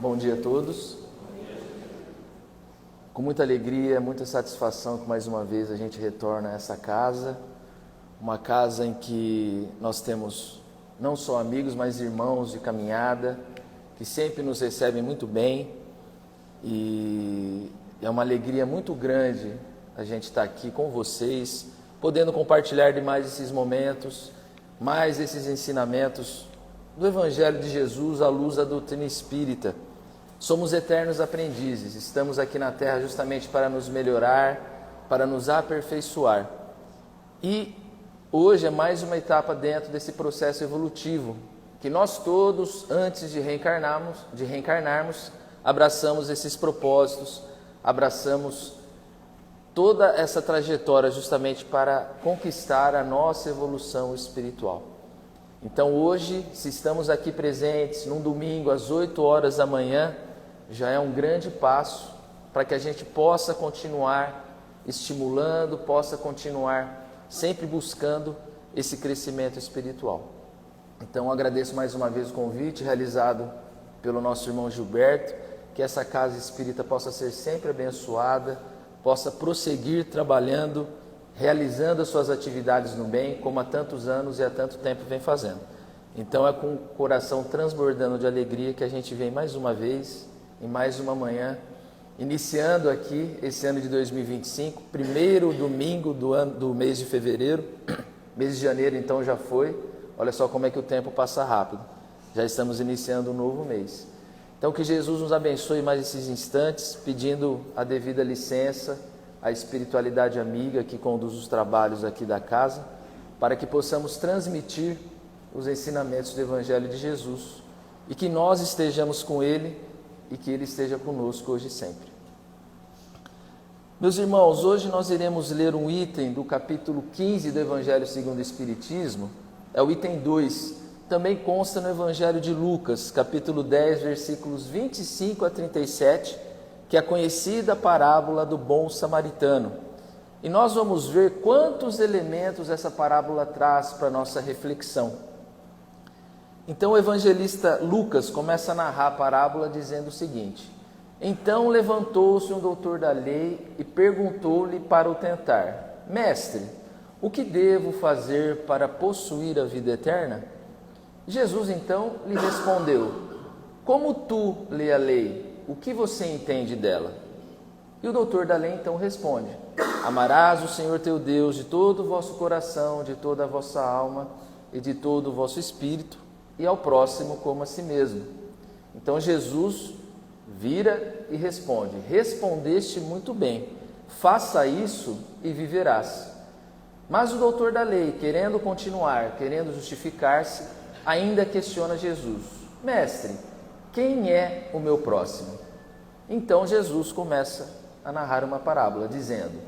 Bom dia a todos. Com muita alegria, muita satisfação que mais uma vez a gente retorna a essa casa, uma casa em que nós temos não só amigos, mas irmãos de caminhada, que sempre nos recebem muito bem, e é uma alegria muito grande a gente estar aqui com vocês, podendo compartilhar de mais esses momentos, mais esses ensinamentos do Evangelho de Jesus à luz da doutrina espírita. Somos eternos aprendizes, estamos aqui na Terra justamente para nos melhorar, para nos aperfeiçoar. E hoje é mais uma etapa dentro desse processo evolutivo, que nós todos, antes de reencarnarmos, abraçamos esses propósitos, abraçamos toda essa trajetória justamente para conquistar a nossa evolução espiritual. Então hoje, se estamos aqui presentes num domingo às 8 horas da manhã, já é um grande passo para que a gente possa continuar estimulando, possa continuar sempre buscando esse crescimento espiritual. Então agradeço mais uma vez o convite realizado pelo nosso irmão Gilberto, que essa casa espírita possa ser sempre abençoada, possa prosseguir trabalhando, realizando as suas atividades no bem, como há tantos anos e há tanto tempo vem fazendo. Então é com o coração transbordando de alegria que a gente vem mais uma vez, em mais uma manhã, iniciando aqui esse ano de 2025, primeiro domingo do mês de fevereiro, mês de janeiro então já foi, olha só como é que o tempo passa rápido, já estamos iniciando um novo mês. Então que Jesus nos abençoe mais esses instantes, pedindo a devida licença, a espiritualidade amiga que conduz os trabalhos aqui da casa, para que possamos transmitir os ensinamentos do Evangelho de Jesus e que nós estejamos com Ele e que Ele esteja conosco hoje e sempre. Meus irmãos, hoje nós iremos ler um item do capítulo 15 do Evangelho segundo o Espiritismo, é o item 2, também consta no Evangelho de Lucas, capítulo 10, versículos 25 a 37, que é a conhecida parábola do bom samaritano. E nós vamos ver quantos elementos essa parábola traz para a nossa reflexão. Então o evangelista Lucas começa a narrar a parábola dizendo o seguinte: então levantou-se um doutor da lei e perguntou-lhe para o tentar: Mestre, o que devo fazer para possuir a vida eterna? Jesus então lhe respondeu: como tu lê a lei, o que você entende dela? E o doutor da lei então responde: amarás o Senhor teu Deus de todo o vosso coração, de toda a vossa alma e de todo o vosso espírito, e ao próximo como a si mesmo. Então Jesus vira e responde: respondeste muito bem, faça isso e viverás. Mas o doutor da lei, querendo continuar, querendo justificar-se, ainda questiona Jesus: mestre, quem é o meu próximo? Então Jesus começa a narrar uma parábola, dizendo: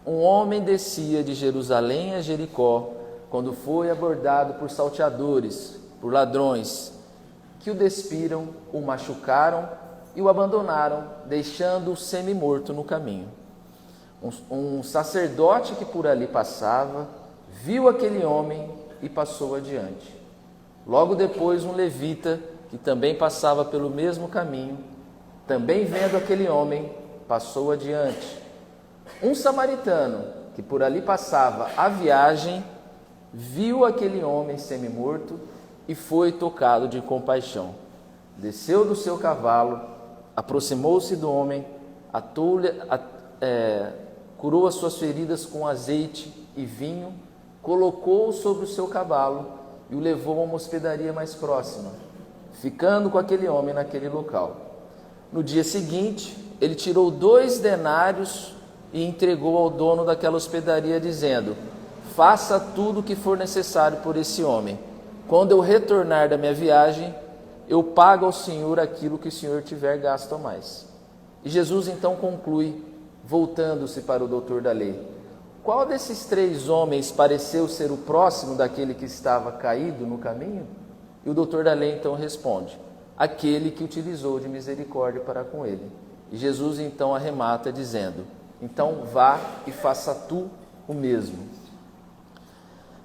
um homem descia de Jerusalém a Jericó, quando foi abordado por salteadores, por ladrões, que o despiram, o machucaram e o abandonaram, deixando-o semi-morto no caminho. Um sacerdote que por ali passava, viu aquele homem e passou adiante. Logo depois um levita, que também passava pelo mesmo caminho, também vendo aquele homem, passou adiante. Um samaritano, que por ali passava a viagem, viu aquele homem semi-morto e foi tocado de compaixão. Desceu do seu cavalo, aproximou-se do homem, curou as suas feridas com azeite e vinho, colocou-o sobre o seu cavalo e o levou a uma hospedaria mais próxima, ficando com aquele homem naquele local. No dia seguinte, ele tirou 2 denários e entregou ao dono daquela hospedaria, dizendo: faça tudo o que for necessário por esse homem. Quando eu retornar da minha viagem, eu pago ao Senhor aquilo que o Senhor tiver gasto a mais. E Jesus então conclui, voltando-se para o doutor da lei: qual desses 3 homens pareceu ser o próximo daquele que estava caído no caminho? E o doutor da lei então responde: aquele que utilizou de misericórdia para com ele. E Jesus então arremata dizendo: então vá e faça tu o mesmo.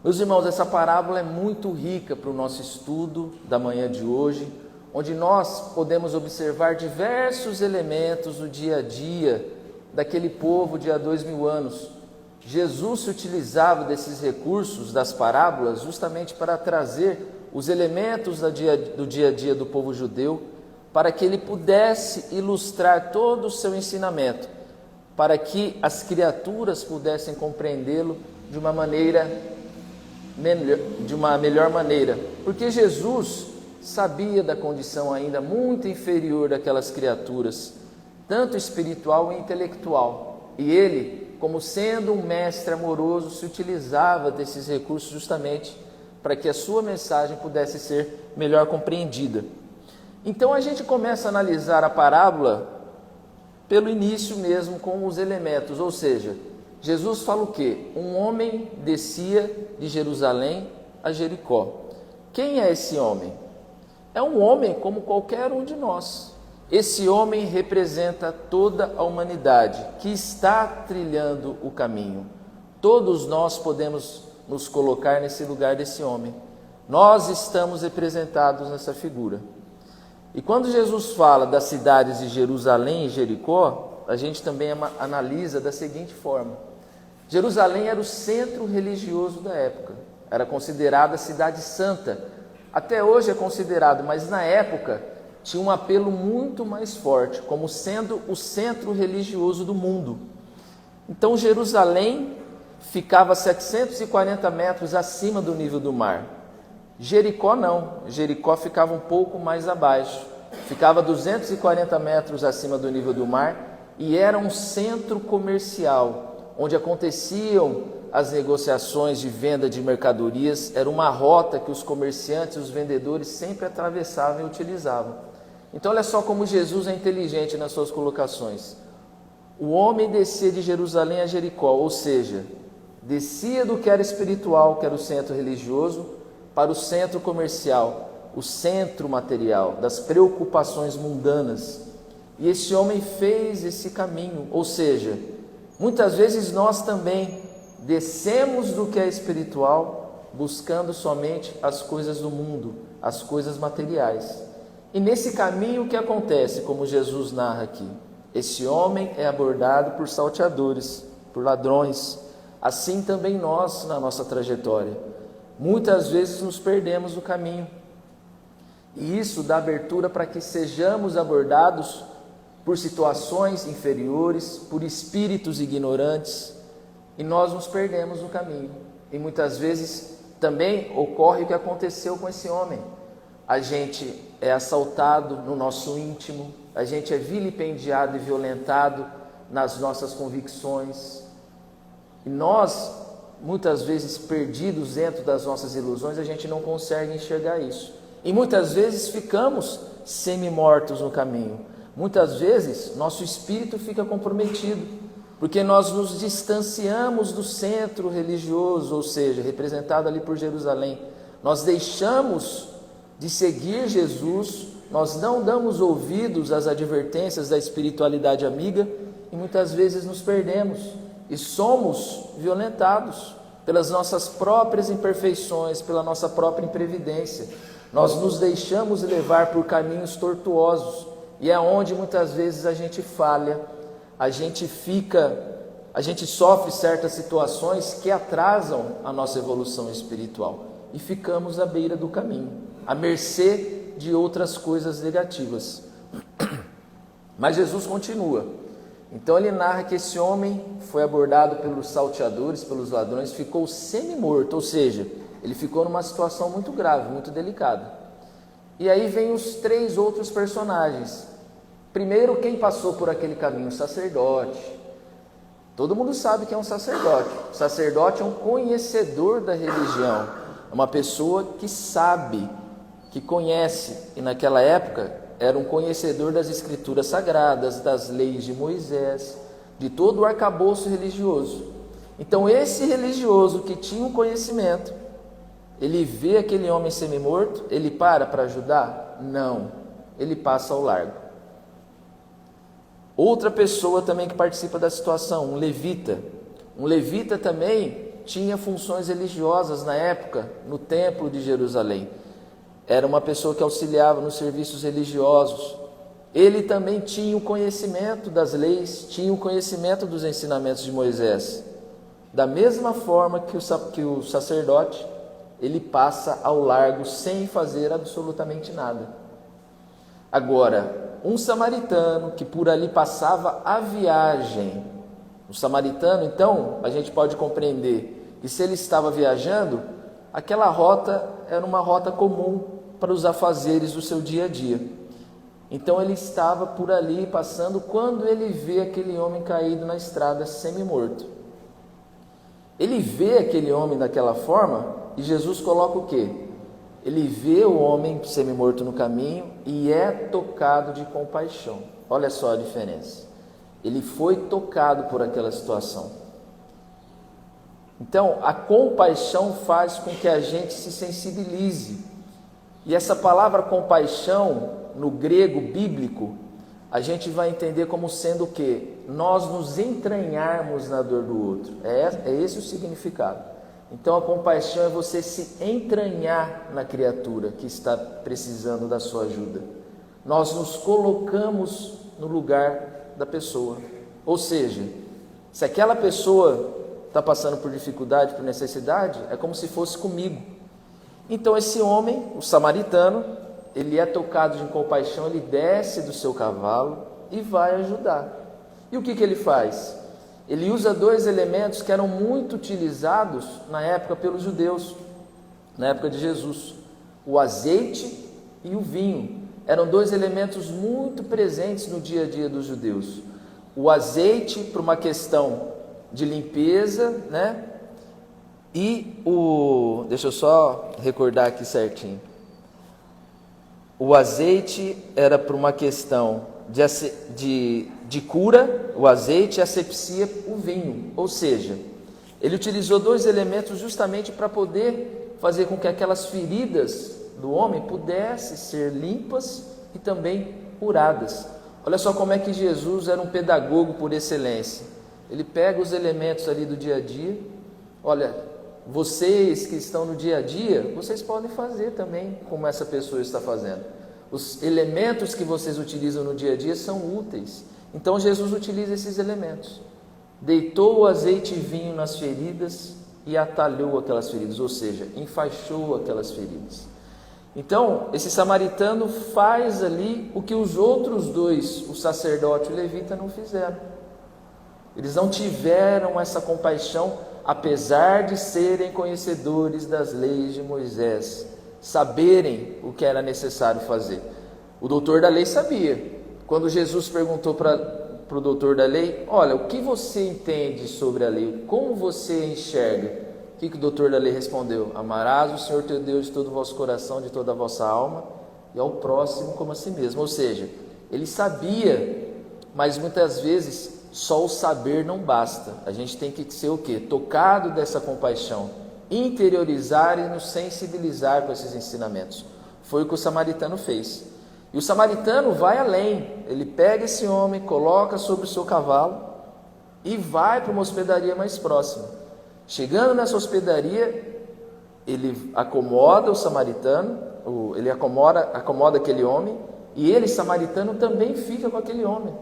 Meus irmãos, essa parábola é muito rica para o nosso estudo da manhã de hoje, onde nós podemos observar diversos elementos do dia a dia daquele povo de há 2000 anos. Jesus se utilizava desses recursos, das parábolas, justamente para trazer os elementos do dia a dia do povo judeu, para que ele pudesse ilustrar todo o seu ensinamento, para que as criaturas pudessem compreendê-lo de uma melhor maneira, porque Jesus sabia da condição ainda muito inferior daquelas criaturas, tanto espiritual e intelectual, e ele, como sendo um mestre amoroso, se utilizava desses recursos justamente para que a sua mensagem pudesse ser melhor compreendida. Então a gente começa a analisar a parábola pelo início mesmo, com os elementos, ou seja, Jesus fala o quê? Um homem descia de Jerusalém a Jericó. Quem é esse homem? É um homem como qualquer um de nós. Esse homem representa toda a humanidade que está trilhando o caminho. Todos nós podemos nos colocar nesse lugar desse homem. Nós estamos representados nessa figura. E quando Jesus fala das cidades de Jerusalém e Jericó, a gente também analisa da seguinte forma: Jerusalém era o centro religioso da época, era considerada a cidade santa. Até hoje é considerado, mas na época tinha um apelo muito mais forte, como sendo o centro religioso do mundo. Então Jerusalém ficava a 740 metros acima do nível do mar. Jericó não, Jericó ficava um pouco mais abaixo, ficava 240 metros acima do nível do mar e era um centro comercial, onde aconteciam as negociações de venda de mercadorias. Era uma rota que os comerciantes e os vendedores sempre atravessavam e utilizavam. Então olha só como Jesus é inteligente nas suas colocações. O homem descia de Jerusalém a Jericó, ou seja, descia do que era espiritual, que era o centro religioso, para o centro comercial, o centro material, das preocupações mundanas. E esse homem fez esse caminho, ou seja, muitas vezes nós também descemos do que é espiritual, buscando somente as coisas do mundo, as coisas materiais. E nesse caminho o que acontece, como Jesus narra aqui? Esse homem é abordado por salteadores, por ladrões. Assim também nós, na nossa trajetória, muitas vezes nos perdemos no caminho. E isso dá abertura para que sejamos abordados por situações inferiores, por espíritos ignorantes, e nós nos perdemos no caminho. E muitas vezes também ocorre o que aconteceu com esse homem. A gente é assaltado no nosso íntimo, a gente é vilipendiado e violentado nas nossas convicções. E nós, muitas vezes perdidos dentro das nossas ilusões, a gente não consegue enxergar isso. E muitas vezes ficamos semi-mortos no caminho. Muitas vezes nosso espírito fica comprometido, porque nós nos distanciamos do centro religioso, ou seja, representado ali por Jerusalém. Nós deixamos de seguir Jesus, nós não damos ouvidos às advertências da espiritualidade amiga e muitas vezes nos perdemos e somos violentados pelas nossas próprias imperfeições, pela nossa própria imprevidência. Nós nos deixamos levar por caminhos tortuosos e é onde muitas vezes a gente falha, a gente sofre certas situações que atrasam a nossa evolução espiritual e ficamos à beira do caminho, à mercê de outras coisas negativas. Mas Jesus continua. Então ele narra que esse homem foi abordado pelos salteadores, pelos ladrões, ficou semi-morto, ou seja, ele ficou numa situação muito grave, muito delicada. E aí vem os 3 outros personagens. Primeiro, quem passou por aquele caminho? O sacerdote. Todo mundo sabe que é um sacerdote. O sacerdote é um conhecedor da religião, é uma pessoa que sabe, que conhece, e naquela época era um conhecedor das escrituras sagradas, das leis de Moisés, de todo o arcabouço religioso. Então esse religioso que tinha um conhecimento, ele vê aquele homem semi-morto, ele para ajudar? Não, ele passa ao largo. Outra pessoa também que participa da situação, um levita. Um levita também tinha funções religiosas na época, no templo de Jerusalém. era uma pessoa que auxiliava nos serviços religiosos. Ele também tinha o conhecimento das leis, tinha o conhecimento dos ensinamentos de Moisés. Da mesma forma que o sacerdote, ele passa ao largo sem fazer absolutamente nada. Agora, um samaritano que por ali passava a viagem, o samaritano, então, a gente pode compreender que se ele estava viajando, aquela rota era uma rota comum para os afazeres do seu dia a dia. Então ele estava por ali passando quando ele vê aquele homem caído na estrada semi-morto. Ele vê aquele homem daquela forma e Jesus coloca o quê? Ele vê o homem semi-morto no caminho e é tocado de compaixão. Olha só a diferença. Ele foi tocado por aquela situação. Então, a compaixão faz com que a gente se sensibilize. E essa palavra compaixão, no grego bíblico, a gente vai entender como sendo o quê? Nós nos entranharmos na dor do outro. É esse o significado. Então a compaixão é você se entranhar na criatura que está precisando da sua ajuda. Nós nos colocamos no lugar da pessoa. Ou seja, se aquela pessoa está passando por dificuldade, por necessidade, é como se fosse comigo. Então esse homem, o samaritano, ele é tocado de compaixão, ele desce do seu cavalo e vai ajudar. E o que ele faz? Ele usa dois elementos que eram muito utilizados na época pelos judeus, na época de Jesus: o azeite e o vinho. Eram dois elementos muito presentes no dia a dia dos judeus. O azeite para uma questão de limpeza, né? E deixa eu só recordar aqui certinho. O azeite era para uma questão de cura, o azeite, e asepsia, o vinho. Ou seja, ele utilizou dois elementos justamente para poder fazer com que aquelas feridas do homem pudessem ser limpas e também curadas. Olha só como é que Jesus era um pedagogo por excelência. Ele pega os elementos ali do dia a dia. Olha, vocês que estão no dia a dia, vocês podem fazer também como essa pessoa está fazendo. Os elementos que vocês utilizam no dia a dia são úteis. Então Jesus utiliza esses elementos. Deitou o azeite e vinho nas feridas e atalhou aquelas feridas, ou seja, enfaixou aquelas feridas. Então, esse samaritano faz ali o que os outros dois, o sacerdote e o levita, não fizeram. Eles não tiveram essa compaixão, apesar de serem conhecedores das leis de Moisés, saberem o que era necessário fazer. O doutor da lei sabia. Quando Jesus perguntou para o doutor da lei: olha, o que você entende sobre a lei? Como você enxerga? O que o doutor da lei respondeu? Amarás o Senhor teu Deus de todo o vosso coração, de toda a vossa alma, e ao próximo como a si mesmo. Ou seja, ele sabia, mas muitas vezes só o saber não basta. A gente tem que ser o quê? Tocado dessa compaixão, interiorizar e nos sensibilizar com esses ensinamentos. Foi o que o samaritano fez. E o samaritano vai além. Ele pega esse homem, coloca sobre o seu cavalo e vai para uma hospedaria mais próxima. Chegando nessa hospedaria, ele acomoda o samaritano, ele acomoda aquele homem, e ele, samaritano, também fica com aquele homem.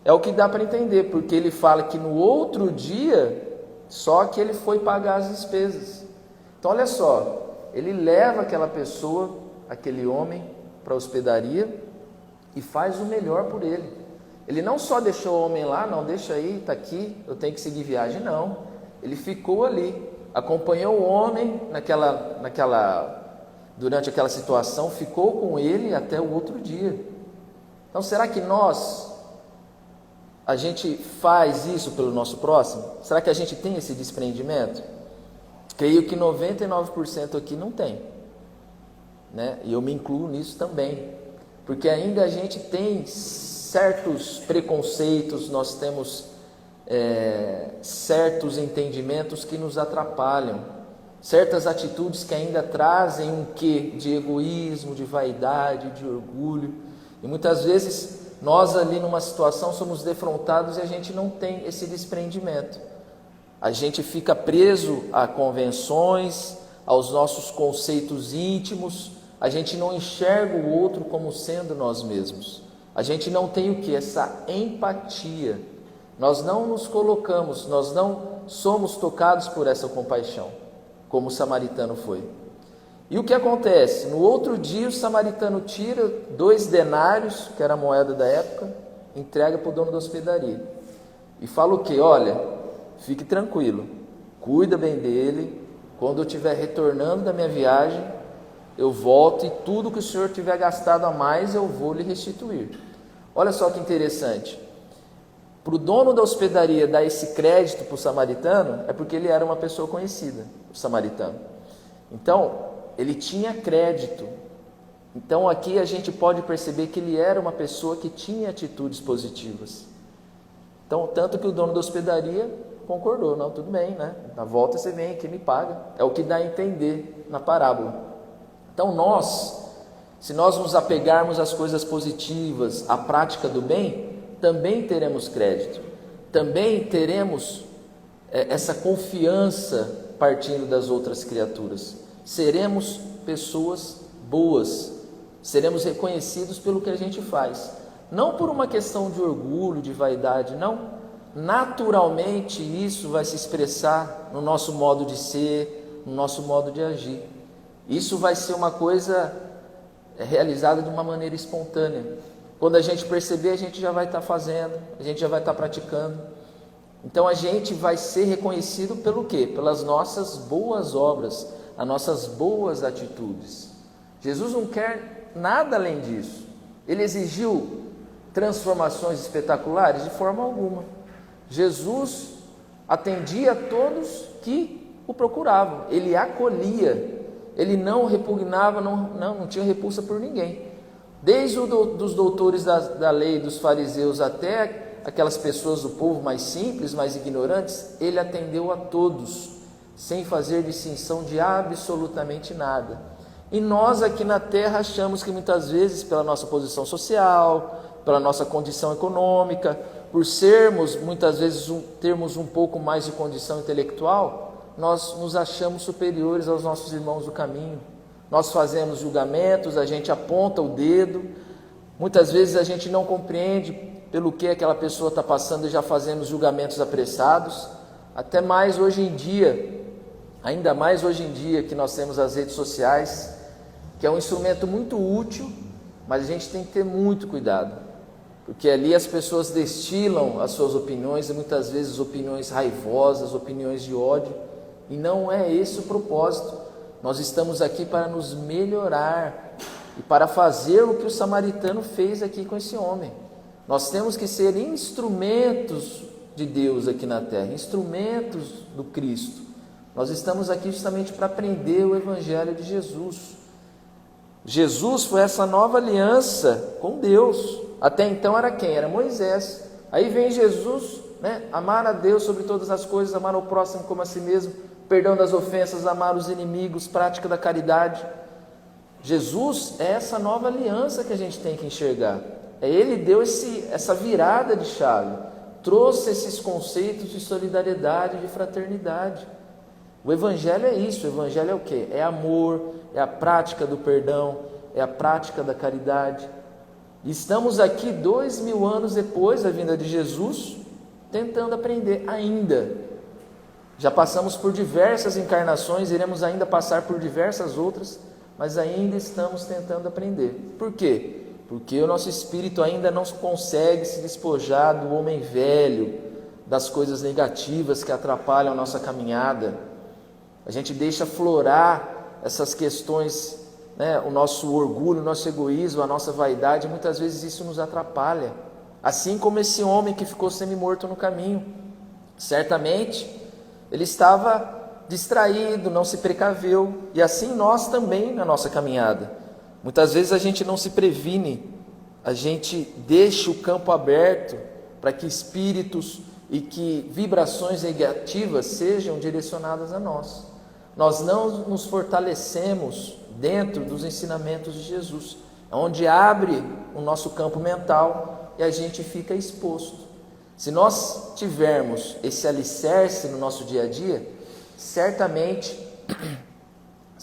É o que dá para entender, porque ele fala que no outro dia, só que ele foi pagar as despesas. Então olha só, ele leva aquela pessoa, aquele homem, para a hospedaria e faz o melhor por ele. Ele não só deixou o homem lá, não, deixa aí, está aqui, eu tenho que seguir viagem, não. Ele ficou ali, acompanhou o homem durante aquela situação, ficou com ele até o outro dia. Então será que a gente faz isso pelo nosso próximo? Será que a gente tem esse desprendimento? Creio que 99% aqui não tem, né? E eu me incluo nisso também, porque ainda a gente tem certos preconceitos, nós temos certos entendimentos que nos atrapalham, certas atitudes que ainda trazem um quê de egoísmo, de vaidade, de orgulho, e muitas vezes nós ali numa situação somos defrontados e a gente não tem esse desprendimento. A gente fica preso a convenções, aos nossos conceitos íntimos, a gente não enxerga o outro como sendo nós mesmos. A gente não tem o que? Essa empatia. Nós não nos colocamos, nós não somos tocados por essa compaixão, como o samaritano foi. E o que acontece? No outro dia o samaritano tira 2 denários, que era a moeda da época, entrega para o dono da hospedaria. E fala o quê? Olha, fique tranquilo, cuida bem dele, quando eu estiver retornando da minha viagem, eu volto e tudo que o senhor tiver gastado a mais eu vou lhe restituir. Olha só que interessante. Para o dono da hospedaria dar esse crédito para o samaritano, é porque ele era uma pessoa conhecida, o samaritano. Então, ele tinha crédito. Então, aqui a gente pode perceber que ele era uma pessoa que tinha atitudes positivas. Então, tanto que o dono da hospedaria concordou. Não, tudo bem, né? Na volta você vem aqui e me paga. É o que dá a entender na parábola. Então, se nós nos apegarmos às coisas positivas, à prática do bem, também teremos crédito, também teremos essa confiança partindo das outras criaturas. Seremos pessoas boas, seremos reconhecidos pelo que a gente faz, não por uma questão de orgulho, de vaidade, não. Naturalmente isso vai se expressar no nosso modo de ser, no nosso modo de agir. Isso vai ser uma coisa realizada de uma maneira espontânea. Quando a gente perceber, a gente já vai estar fazendo, a gente já vai estar praticando. Então a gente vai ser reconhecido pelo quê? Pelas nossas boas obras, as nossas boas atitudes. Jesus não quer nada além disso. Ele exigiu transformações espetaculares? De forma alguma. Jesus atendia a todos que o procuravam, ele acolhia, ele não repugnava, não tinha repulsa por ninguém. Desde dos doutores da lei, dos fariseus, até aquelas pessoas do povo mais simples, mais ignorantes, ele atendeu a todos, sem fazer distinção de absolutamente nada. E nós aqui na terra achamos que muitas vezes, pela nossa posição social, pela nossa condição econômica, por sermos, muitas vezes, termos um pouco mais de condição intelectual, nós nos achamos superiores aos nossos irmãos do caminho. Nós fazemos julgamentos, a gente aponta o dedo, muitas vezes a gente não compreende pelo que aquela pessoa está passando e já fazemos julgamentos apressados. Até mais hoje em dia, ainda mais hoje em dia que nós temos as redes sociais, que é um instrumento muito útil, mas a gente tem que ter muito cuidado, porque ali as pessoas destilam as suas opiniões, e muitas vezes opiniões raivosas, opiniões de ódio, e não é esse o propósito. Nós estamos aqui para nos melhorar e para fazer o que o samaritano fez aqui com esse homem. Nós temos que ser instrumentos de Deus aqui na terra, instrumentos do Cristo. Nós estamos aqui justamente para aprender o Evangelho de Jesus. Jesus foi essa nova aliança com Deus. Até então era quem? Era Moisés. Aí vem Jesus, né? Amar a Deus sobre todas as coisas, amar o próximo como a si mesmo, perdão das ofensas, amar os inimigos, prática da caridade. Jesus é essa nova aliança que a gente tem que enxergar. Ele deu essa virada de chave, trouxe esses conceitos de solidariedade, de fraternidade. O Evangelho é isso. O Evangelho é o quê? É amor, é a prática do perdão, é a prática da caridade. E estamos aqui 2000 anos depois da vinda de Jesus, tentando aprender ainda. Já passamos por diversas encarnações, iremos ainda passar por diversas outras, mas ainda estamos tentando aprender. Por quê? Porque o nosso espírito ainda não consegue se despojar do homem velho, das coisas negativas que atrapalham a nossa caminhada. A gente deixa florar essas questões, né? O nosso orgulho, o nosso egoísmo, a nossa vaidade, muitas vezes isso nos atrapalha. Assim como esse homem que ficou semi-morto no caminho. Certamente ele estava distraído, não se precaveu, e assim nós também na nossa caminhada. Muitas vezes a gente não se previne, a gente deixa o campo aberto para que espíritos e que vibrações negativas sejam direcionadas a nós. Nós não nos fortalecemos dentro dos ensinamentos de Jesus, onde abre o nosso campo mental e a gente fica exposto. Se nós tivermos esse alicerce no nosso dia a dia, certamente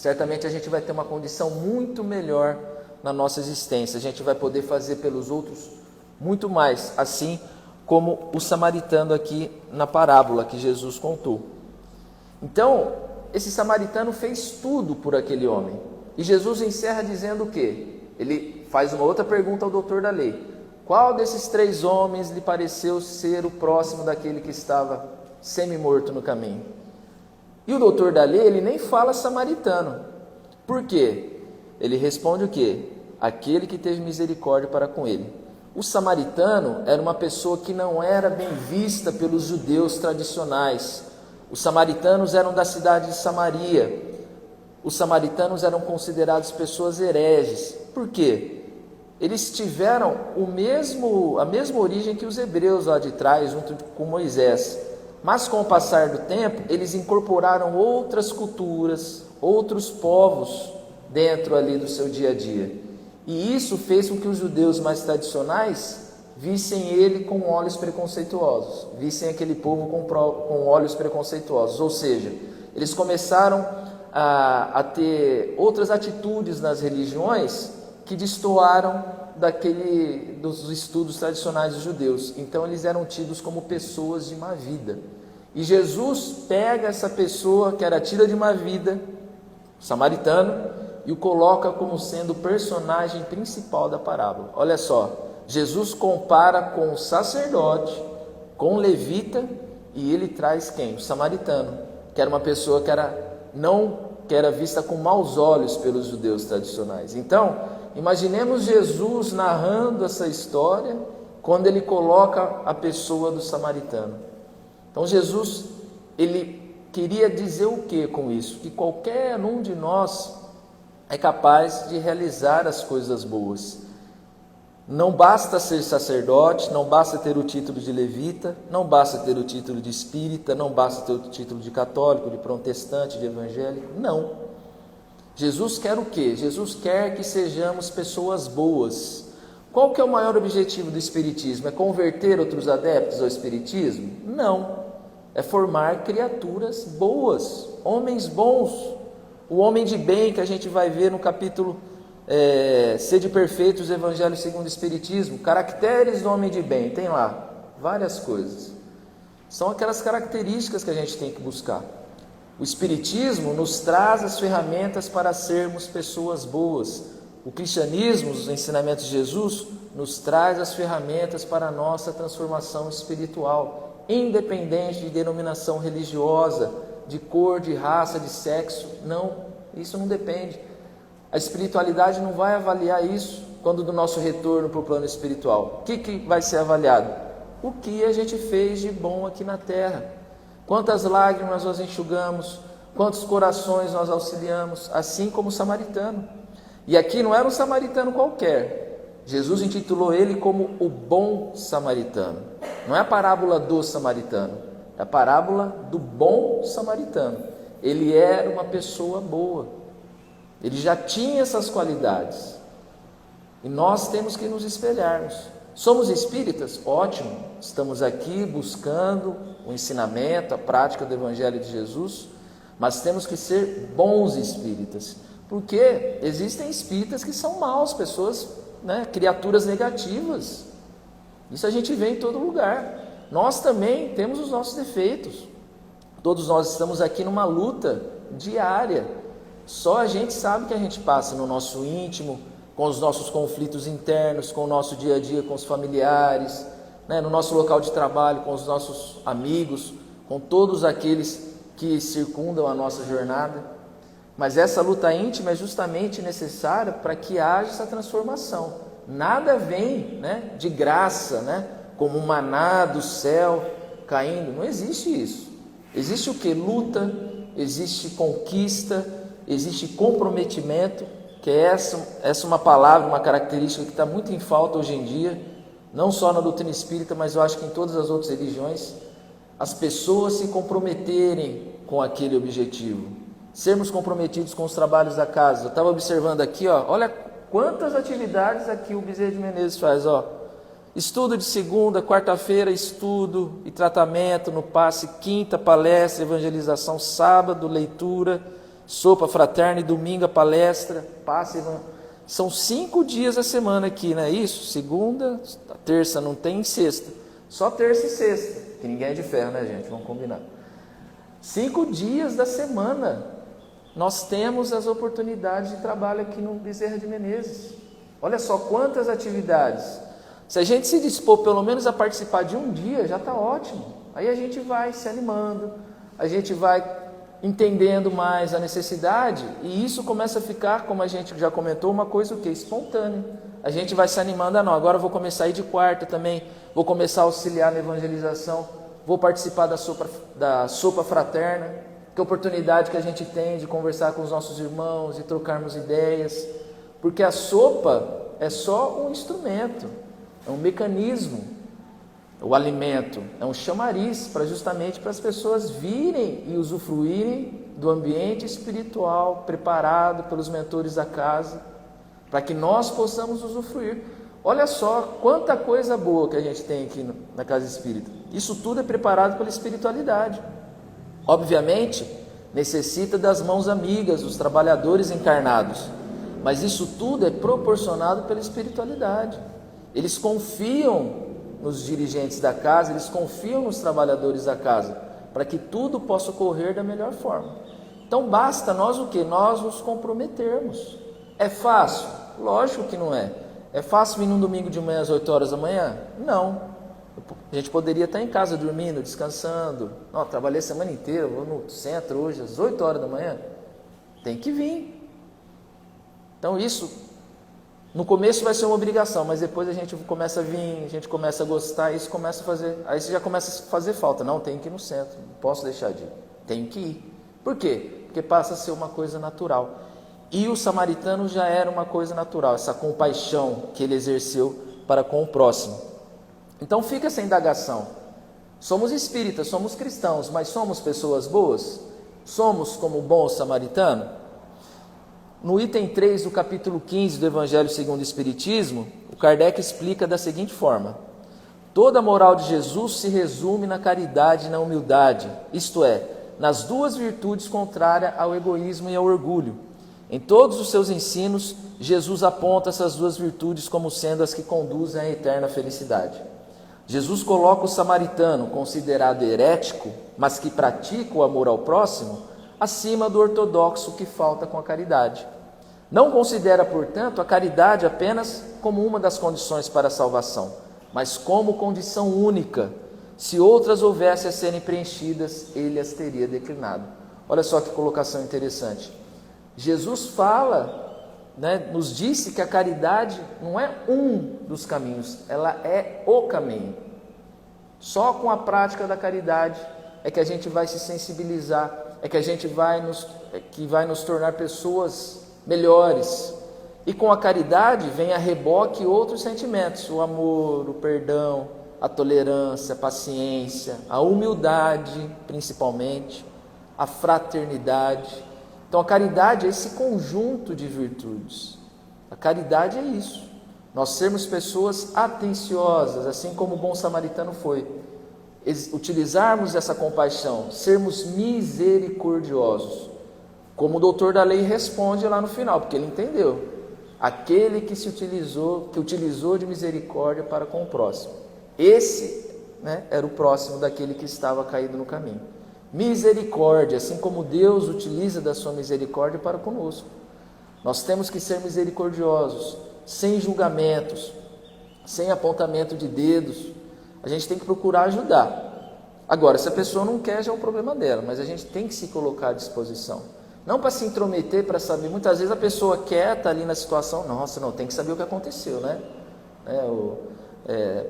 certamente a gente vai ter uma condição muito melhor na nossa existência. A gente vai poder fazer pelos outros muito mais, assim como o samaritano aqui na parábola que Jesus contou. Então, esse samaritano fez tudo por aquele homem. E Jesus encerra dizendo o quê? Ele faz uma outra pergunta ao doutor da lei. Qual desses 3 homens lhe pareceu ser o próximo daquele que estava semi-morto no caminho? E o doutor da lei, ele nem fala samaritano. Por quê? Ele responde o quê? Aquele que teve misericórdia para com ele. O samaritano era uma pessoa que não era bem vista pelos judeus tradicionais. Os samaritanos eram da cidade de Samaria. Os samaritanos eram considerados pessoas hereges. Por quê? Eles tiveram a mesma origem que os hebreus lá de trás, junto com Moisés. Mas com o passar do tempo, eles incorporaram outras culturas, outros povos dentro ali do seu dia a dia. E isso fez com que os judeus mais tradicionais vissem ele com olhos preconceituosos, vissem aquele povo com olhos preconceituosos. Ou seja, eles começaram a ter outras atitudes nas religiões que destoaram dos estudos tradicionais dos judeus. Então eles eram tidos como pessoas de má vida. E Jesus pega essa pessoa que era tida de má vida, o samaritano, e o coloca como sendo o personagem principal da parábola. Olha só, Jesus compara com o sacerdote, com o levita, e ele traz quem? O samaritano, que era uma pessoa que era vista com maus olhos pelos judeus tradicionais. Então, imaginemos Jesus narrando essa história quando ele coloca a pessoa do samaritano. Então Jesus, ele queria dizer o que com isso? Que qualquer um de nós é capaz de realizar as coisas boas. Não basta ser sacerdote, não basta ter o título de levita, não basta ter o título de espírita, não basta ter o título de católico, de protestante, de evangélico. Não. Jesus quer o quê? Jesus quer que sejamos pessoas boas. Qual que é o maior objetivo do espiritismo? É converter outros adeptos ao espiritismo? Não. É formar criaturas boas, homens bons. O homem de bem que a gente vai ver no capítulo Sede Perfeitos, Evangelho segundo o Espiritismo. Caracteres do homem de bem, tem lá várias coisas. São aquelas características que a gente tem que buscar. O Espiritismo nos traz as ferramentas para sermos pessoas boas. O cristianismo, os ensinamentos de Jesus, nos traz as ferramentas para a nossa transformação espiritual, independente de denominação religiosa, de cor, de raça, de sexo. Não, isso não depende. A espiritualidade não vai avaliar isso quando do nosso retorno para o plano espiritual. O que vai ser avaliado? O que a gente fez de bom aqui na terra. Quantas lágrimas nós enxugamos, quantos corações nós auxiliamos, assim como o samaritano. E aqui não era um samaritano qualquer. Jesus intitulou ele como o bom samaritano. Não é a parábola do samaritano. É a parábola do bom samaritano. Ele era uma pessoa boa. Ele já tinha essas qualidades. E nós temos que nos espelharmos. Somos espíritas? Ótimo. Estamos aqui buscando o ensinamento, a prática do Evangelho de Jesus. Mas temos que ser bons espíritas. Porque existem espíritas que são maus, pessoas, criaturas negativas. Isso a gente vê em todo lugar. Nós também temos os nossos defeitos. Todos nós estamos aqui numa luta diária. Só a gente sabe que a gente passa no nosso íntimo, com os nossos conflitos internos, com o nosso dia a dia com os familiares, no nosso local de trabalho, com os nossos amigos, com todos aqueles que circundam a nossa jornada. Mas essa luta íntima é justamente necessária para que haja essa transformação. Nada vem de graça, como um maná do céu caindo. Não existe isso. Existe o que? Luta, existe conquista, existe comprometimento, que é essa uma palavra, uma característica que está muito em falta hoje em dia, não só na doutrina espírita, mas eu acho que em todas as outras religiões, as pessoas se comprometerem com aquele objetivo, sermos comprometidos com os trabalhos da casa. Eu estava observando aqui, olha quantas atividades aqui o Bezerra de Menezes faz, estudo de segunda, quarta-feira, estudo e tratamento no passe, quinta, palestra, evangelização, sábado, leitura, sopa fraterna e domingo a palestra, passe. São 5 dias a semana aqui, não é isso? Segunda, terça não tem, sexta. Só terça e sexta, que ninguém é de ferro, né, gente? Vamos combinar. 5 dias da semana nós temos as oportunidades de trabalho aqui no Bezerra de Menezes. Olha só quantas atividades. Se a gente se dispor pelo menos a participar de um dia, já está ótimo. Aí a gente vai se animando, a gente vai entendendo mais a necessidade, e isso começa a ficar, como a gente já comentou, uma coisa o quê? Espontânea. A gente vai se animando, não, agora eu vou começar a ir de quarta também, vou começar a auxiliar na evangelização, vou participar da sopa fraterna, que oportunidade que a gente tem de conversar com os nossos irmãos e trocarmos ideias, porque a sopa é só um instrumento, é um mecanismo. O alimento é um chamariz para as pessoas virem e usufruírem do ambiente espiritual preparado pelos mentores da casa, para que nós possamos usufruir. Olha só quanta coisa boa que a gente tem aqui na Casa Espírita. Isso tudo é preparado pela espiritualidade. Obviamente, necessita das mãos amigas, dos trabalhadores encarnados, mas isso tudo é proporcionado pela espiritualidade. Eles confiam nos dirigentes da casa, eles confiam nos trabalhadores da casa, para que tudo possa ocorrer da melhor forma. Então basta nós o quê? Nós nos comprometermos. É fácil? Lógico que não é. É fácil vir num domingo de manhã às 8 horas da manhã? Não. A gente poderia estar em casa dormindo, descansando. Não, trabalhei a semana inteira, vou no centro hoje às 8 horas da manhã. Tem que vir. Então isso no começo vai ser uma obrigação, mas depois a gente começa a vir, a gente começa a gostar, isso começa a fazer, aí isso já começa a fazer falta. Não, tem que ir no centro, não posso deixar de ir, tenho que ir. Por quê? Porque passa a ser uma coisa natural. E o samaritano já era uma coisa natural, essa compaixão que ele exerceu para com o próximo. Então fica essa indagação. Somos espíritas, somos cristãos, mas somos pessoas boas? Somos como o bom samaritano? No item 3 do capítulo 15 do Evangelho segundo o Espiritismo, o Kardec explica da seguinte forma: toda a moral de Jesus se resume na caridade e na humildade, isto é, nas duas virtudes contrárias ao egoísmo e ao orgulho. Em todos os seus ensinos, Jesus aponta essas duas virtudes como sendo as que conduzem à eterna felicidade. Jesus coloca o samaritano, considerado herético, mas que pratica o amor ao próximo, acima do ortodoxo que falta com a caridade. Não considera, portanto, a caridade apenas como uma das condições para a salvação, mas como condição única. Se outras houvessem a serem preenchidas, ele as teria declinado. Olha só que colocação interessante. Jesus fala, nos disse que a caridade não é um dos caminhos, ela é o caminho. Só com a prática da caridade é que a gente vai se sensibilizar, é que a gente vai nos tornar pessoas melhores. E com a caridade vem a reboque outros sentimentos: o amor, o perdão, a tolerância, a paciência, a humildade, principalmente, a fraternidade. Então a caridade é esse conjunto de virtudes. A caridade é isso. Nós sermos pessoas atenciosas, assim como o bom samaritano foi. Utilizarmos essa compaixão, sermos misericordiosos, como o doutor da lei responde lá no final, porque ele entendeu: aquele que utilizou de misericórdia para com o próximo. Esse era o próximo daquele que estava caído no caminho. Misericórdia, assim como Deus utiliza da sua misericórdia para conosco. Nós temos que ser misericordiosos, sem julgamentos, sem apontamento de dedos. A gente tem que procurar ajudar. Agora, se a pessoa não quer, já é um problema dela, mas a gente tem que se colocar à disposição. Não para se intrometer, para saber. Muitas vezes a pessoa quer estar ali na situação, nossa, não, tem que saber o que aconteceu, né?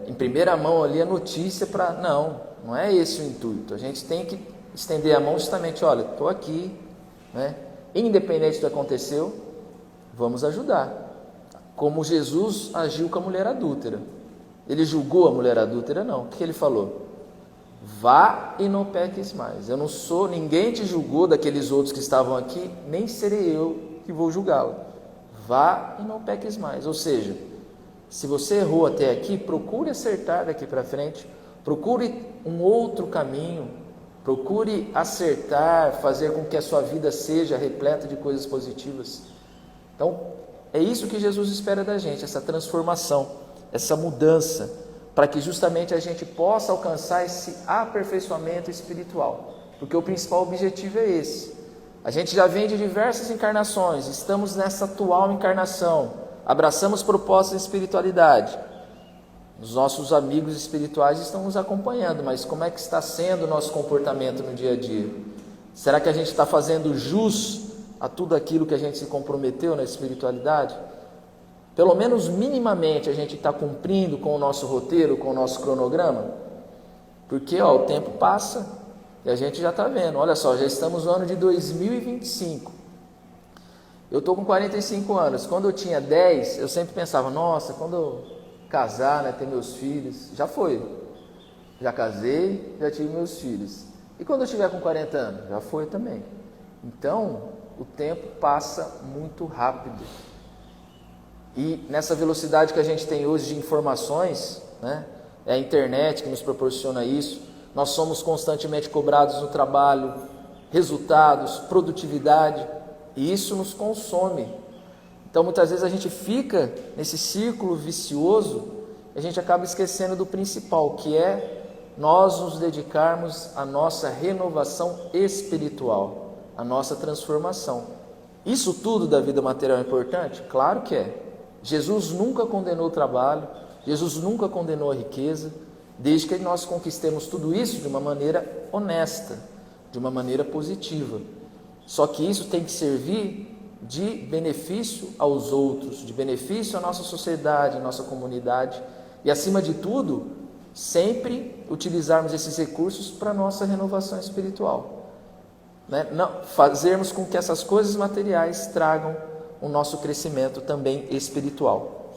Em primeira mão ali a notícia para... Não é esse o intuito. A gente tem que estender a mão justamente, olha, estou aqui, independente do que aconteceu, vamos ajudar. Como Jesus agiu com a mulher adúltera. Ele julgou a mulher adúltera? Não. O que ele falou? Vá e não peques mais. Eu não sou, ninguém te julgou daqueles outros que estavam aqui, nem serei eu que vou julgá-lo. Vá e não peques mais. Ou seja, se você errou até aqui, procure acertar daqui para frente, procure um outro caminho, Procure acertar, fazer com que a sua vida seja repleta de coisas positivas. Então, é isso que Jesus espera da gente, essa transformação, essa mudança, para que justamente a gente possa alcançar esse aperfeiçoamento espiritual. Porque o principal objetivo é esse. A gente já vem de diversas encarnações, estamos nessa atual encarnação, abraçamos propostas de espiritualidade. Os nossos amigos espirituais estão nos acompanhando, mas como é que está sendo o nosso comportamento no dia a dia? Será que a gente está fazendo jus a tudo aquilo que a gente se comprometeu na espiritualidade? Pelo menos minimamente a gente está cumprindo com o nosso roteiro, com o nosso cronograma? Porque o tempo passa e a gente já está vendo. Olha só, já estamos no ano de 2025. Eu estou com 45 anos. Quando eu tinha 10, eu sempre pensava, nossa, quando eu casar, né, ter meus filhos, já foi. Já casei, já tive meus filhos. E quando eu estiver com 40 anos? Já foi também. Então, o tempo passa muito rápido. E nessa velocidade que a gente tem hoje de informações, né, é a internet que nos proporciona isso. Nós somos constantemente cobrados no trabalho, resultados, produtividade, e isso nos consome. Então muitas vezes a gente fica nesse círculo vicioso e a gente acaba esquecendo do principal, que é nós nos dedicarmos à nossa renovação espiritual, à nossa transformação. Isso tudo da vida material é importante? Claro que é. Jesus nunca condenou o trabalho, Jesus nunca condenou a riqueza, desde que nós conquistemos tudo isso de uma maneira honesta, de uma maneira positiva. Só que isso tem que servir de benefício aos outros, de benefício à nossa sociedade, à nossa comunidade e, acima de tudo, sempre utilizarmos esses recursos para a nossa renovação espiritual, né? Não, fazermos com que essas coisas materiais tragam o nosso crescimento também espiritual.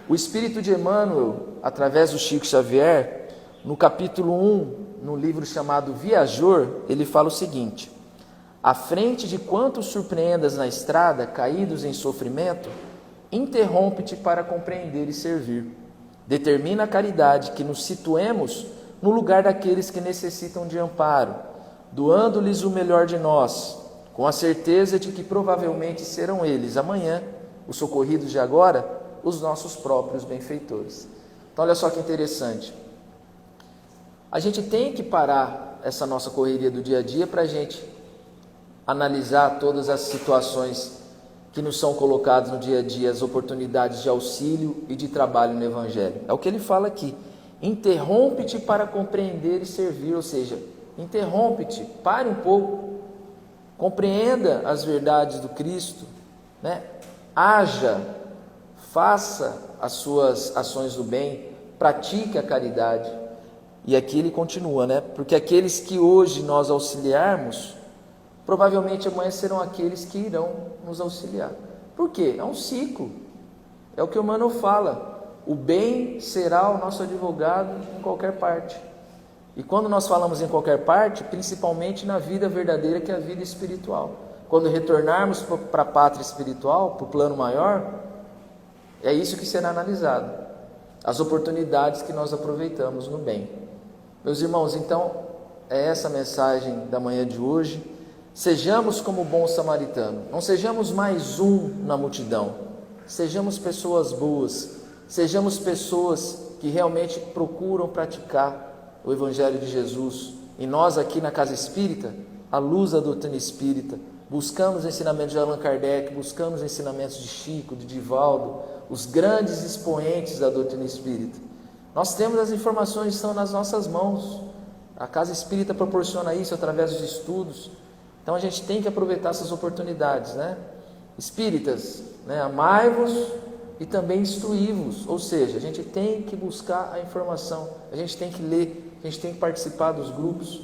O Espírito de Emmanuel, através do Chico Xavier, no capítulo 1, no livro chamado Viajor, ele fala o seguinte: à frente de quantos surpreendas na estrada, caídos em sofrimento, interrompe-te para compreender e servir. Determina a caridade que nos situemos no lugar daqueles que necessitam de amparo, doando-lhes o melhor de nós, com a certeza de que provavelmente serão eles, amanhã, os socorridos de agora, os nossos próprios benfeitores. Então olha só que interessante. A gente tem que parar essa nossa correria do dia a dia para a gente analisar todas as situações que nos são colocadas no dia a dia, as oportunidades de auxílio e de trabalho no Evangelho. É o que ele fala aqui: interrompe-te para compreender e servir, ou seja, interrompe-te, pare um pouco, compreenda as verdades do Cristo, né? Haja, faça as suas ações do bem, pratique a caridade. E aqui ele continua, né? Porque aqueles que hoje nós auxiliarmos, provavelmente amanhã serão aqueles que irão nos auxiliar. Por quê? É um ciclo. É o que o Emmanuel fala. O bem será o nosso advogado em qualquer parte. E quando nós falamos em qualquer parte, principalmente na vida verdadeira, que é a vida espiritual. Quando retornarmos para a pátria espiritual, para o plano maior, é isso que será analisado. As oportunidades que nós aproveitamos no bem. Meus irmãos, então, é essa a mensagem da manhã de hoje. Sejamos como o bom samaritano. Não sejamos mais um na multidão. Sejamos pessoas boas. Sejamos pessoas que realmente procuram praticar o Evangelho de Jesus. E nós aqui na Casa Espírita, à luz da doutrina espírita, buscamos ensinamentos de Allan Kardec, buscamos ensinamentos de Chico, de Divaldo, os grandes expoentes da doutrina espírita. Nós temos as informações, estão nas nossas mãos. A Casa Espírita proporciona isso através dos estudos. Então a gente tem que aproveitar essas oportunidades, né? Espíritas, né? Amai-vos e também instruí-vos. Ou seja, a gente tem que buscar a informação, a gente tem que ler, a gente tem que participar dos grupos,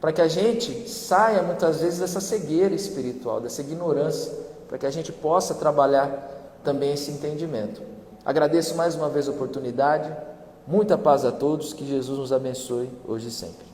para que a gente saia muitas vezes dessa cegueira espiritual, dessa ignorância, para que a gente possa trabalhar também esse entendimento. Agradeço mais uma vez a oportunidade. Muita paz a todos, que Jesus nos abençoe hoje e sempre.